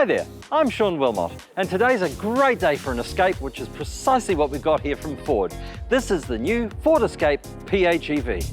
Hi there, I'm Sean Wilmot, and today's a great day for an Escape, which is precisely what we've got here from Ford. This is the new Ford Escape PHEV.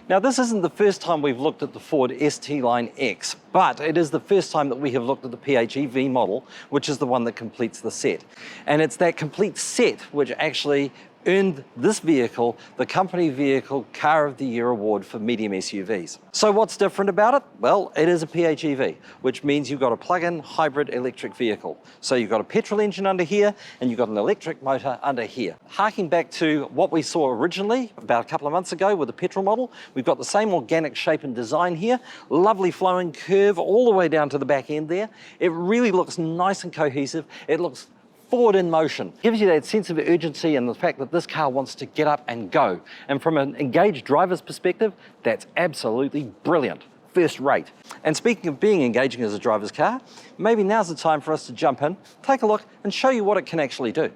Now, this isn't the first time we've looked at the Ford ST Line X, but it is the first time that we have looked at the PHEV model, which is the one that completes the set. And it's that complete set which actually earned this vehicle the Company Vehicle Car of the Year award for medium SUVs. So what's different about it? Well, it is a PHEV, which means you've got a plug-in hybrid electric vehicle. So you've got a petrol engine under here, and you've got an electric motor under here. Harking back to what we saw originally about a couple of months ago with the petrol model, we've got the same organic shape and design here, lovely flowing curve all the way down to the back end there. It really looks nice and cohesive. It looks forward in motion. Gives you that sense of urgency and the fact that this car wants to get up and go. And from an engaged driver's perspective, that's absolutely brilliant. First rate. And speaking of being engaging as a driver's car, maybe now's the time for us to jump in, take a look, and show you what it can actually do.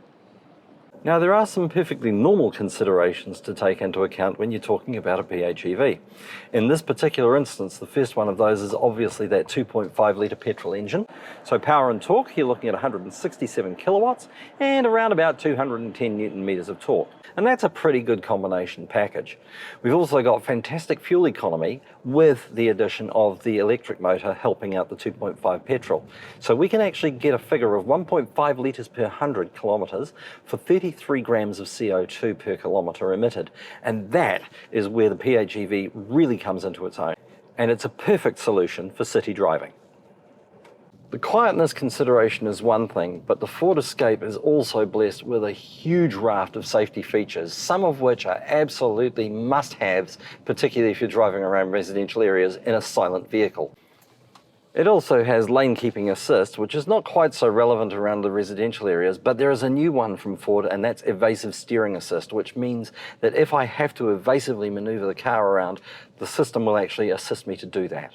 Now, there are some perfectly normal considerations to take into account when you're talking about a PHEV. In this particular instance, the first one of those is obviously that 2.5 litre petrol engine. So power and torque, you're looking at 167 kilowatts and around about 210 newton meters of torque. And that's a pretty good combination package. We've also got fantastic fuel economy with the addition of the electric motor helping out the 2.5 petrol. So we can actually get a figure of 1.5 litres per 100 kilometres for 33 grams of CO2 per kilometre emitted. And that is where the PHEV really comes into its own. And it's a perfect solution for city driving. The quietness consideration is one thing, but the Ford Escape is also blessed with a huge raft of safety features, some of which are absolutely must-haves, particularly if you're driving around residential areas in a silent vehicle. It also has lane keeping assist, which is not quite so relevant around the residential areas, but there is a new one from Ford, and that's evasive steering assist, which means that if I have to evasively maneuver the car around, the system will actually assist me to do that.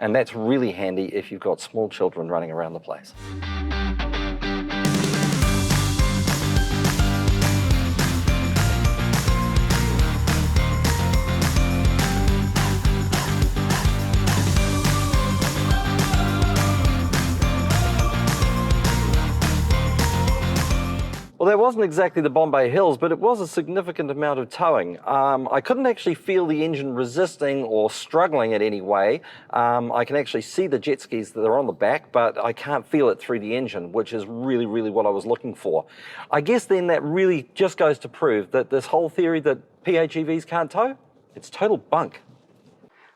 And that's really handy if you've got small children running around the place. Well, that wasn't exactly the Bombay Hills, but it was a significant amount of towing. I couldn't actually feel the engine resisting or struggling in any way. I can actually see the jet skis that are on the back, but I can't feel it through the engine, which is really, really what I was looking for. I guess then that really just goes to prove that this whole theory that PHEVs can't tow, it's total bunk.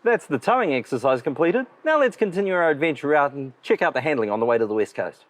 That's the towing exercise completed. Now let's continue our adventure out and check out the handling on the way to the West Coast.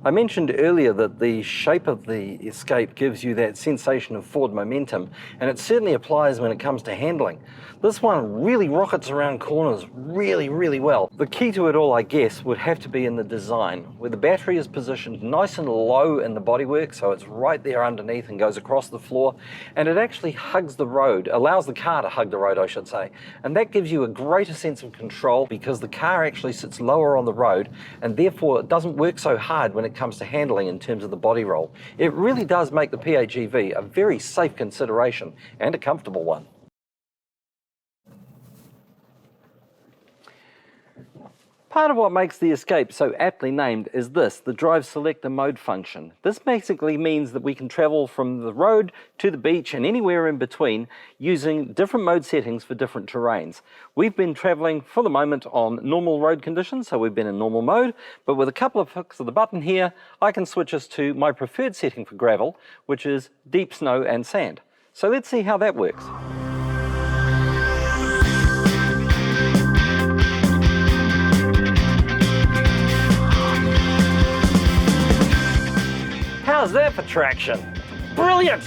I mentioned earlier that the shape of the Escape gives you that sensation of forward momentum, and it certainly applies when it comes to handling. This one really rockets around corners really, really well. The key to it all, I guess, would have to be in the design, where the battery is positioned nice and low in the bodywork, so it's right there underneath and goes across the floor, and it actually hugs the road, allows the car to hug the road, I should say. And that gives you a greater sense of control because the car actually sits lower on the road, and therefore it doesn't work so hard when it comes to handling in terms of the body roll. It really does make the PHEV a very safe consideration and a comfortable one. Part of what makes the Escape so aptly named is this, the Drive Selector mode function. This basically means that we can travel from the road to the beach and anywhere in between using different mode settings for different terrains. We've been traveling for the moment on normal road conditions, so we've been in normal mode, but with a couple of clicks of the button here, I can switch us to my preferred setting for gravel, which is deep snow and sand. So let's see how that works. How's that for traction? Brilliant!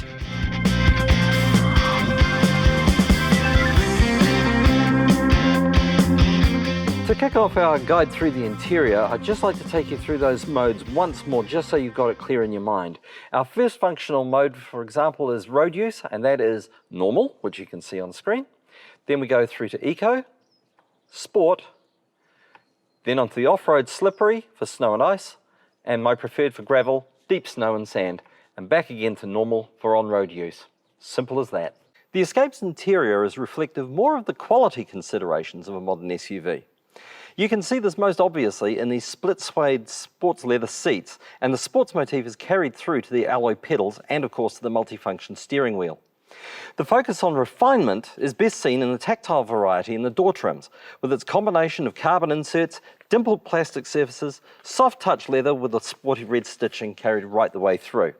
To kick off our guide through the interior, I'd just like to take you through those modes once more, just so you've got it clear in your mind. Our first functional mode, for example, is road use, and that is normal, which you can see on screen. Then we go through to eco, sport, then onto the off-road slippery for snow and ice, and my preferred for gravel, deep snow and sand, and back again to normal for on-road use. Simple as that. The Escape's interior is reflective more of the quality considerations of a modern SUV. You can see this most obviously in these split suede sports leather seats, and the sports motif is carried through to the alloy pedals and of course to the multifunction steering wheel. The focus on refinement is best seen in the tactile variety in the door trims, with its combination of carbon inserts, dimpled plastic surfaces, soft touch leather with the sporty red stitching carried right the way through.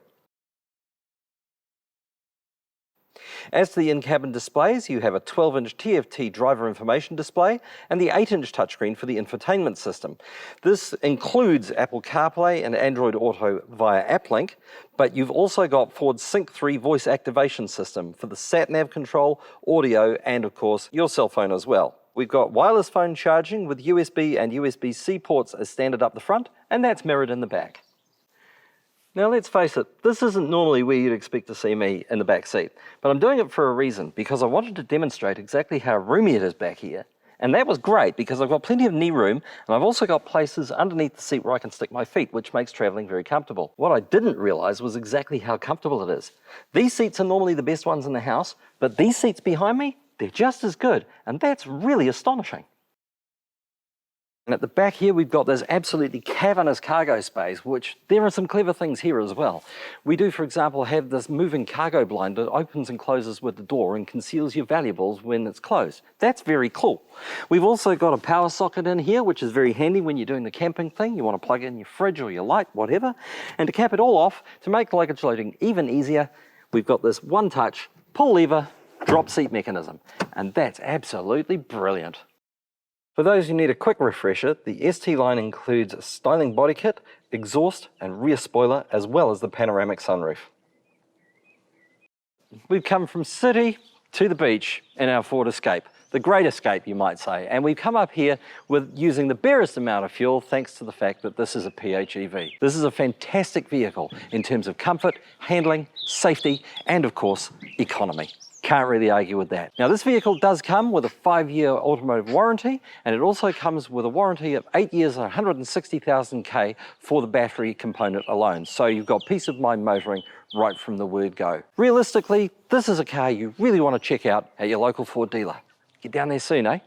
As to the in-cabin displays, you have a 12-inch TFT driver information display and the 8-inch touchscreen for the infotainment system. This includes Apple CarPlay and Android Auto via AppLink, but you've also got Ford's Sync 3 voice activation system for the sat-nav control, audio, and of course your cell phone as well. We've got wireless phone charging with USB and USB-C ports as standard up the front, and that's mirrored in the back. Now let's face it, this isn't normally where you'd expect to see me in the back seat, but I'm doing it for a reason, because I wanted to demonstrate exactly how roomy it is back here. And that was great, because I've got plenty of knee room, and I've also got places underneath the seat where I can stick my feet, which makes traveling very comfortable. What I didn't realize was exactly how comfortable it is. These seats are normally the best ones in the house, but these seats behind me, they're just as good, and that's really astonishing. And at the back here, we've got this absolutely cavernous cargo space, which there are some clever things here as well. We do, for example, have this moving cargo blind that opens and closes with the door and conceals your valuables when it's closed. That's very cool. We've also got a power socket in here, which is very handy when you're doing the camping thing. You want to plug in your fridge or your light, whatever. And to cap it all off, to make luggage loading even easier, we've got this one-touch, pull lever, drop seat mechanism. And that's absolutely brilliant. For those who need a quick refresher, the ST line includes a styling body kit, exhaust and rear spoiler, as well as the panoramic sunroof. We've come from city to the beach in our Ford Escape, the great escape you might say, and we've come up here with using the barest amount of fuel thanks to the fact that this is a PHEV. This is a fantastic vehicle in terms of comfort, handling, safety and of course economy. Can't really argue with that. Now this vehicle does come with a 5-year automotive warranty, and it also comes with a warranty of 8 years and 160,000 K for the battery component alone. So you've got peace of mind motoring right from the word go. Realistically, this is a car you really want to check out at your local Ford dealer. Get down there soon, eh?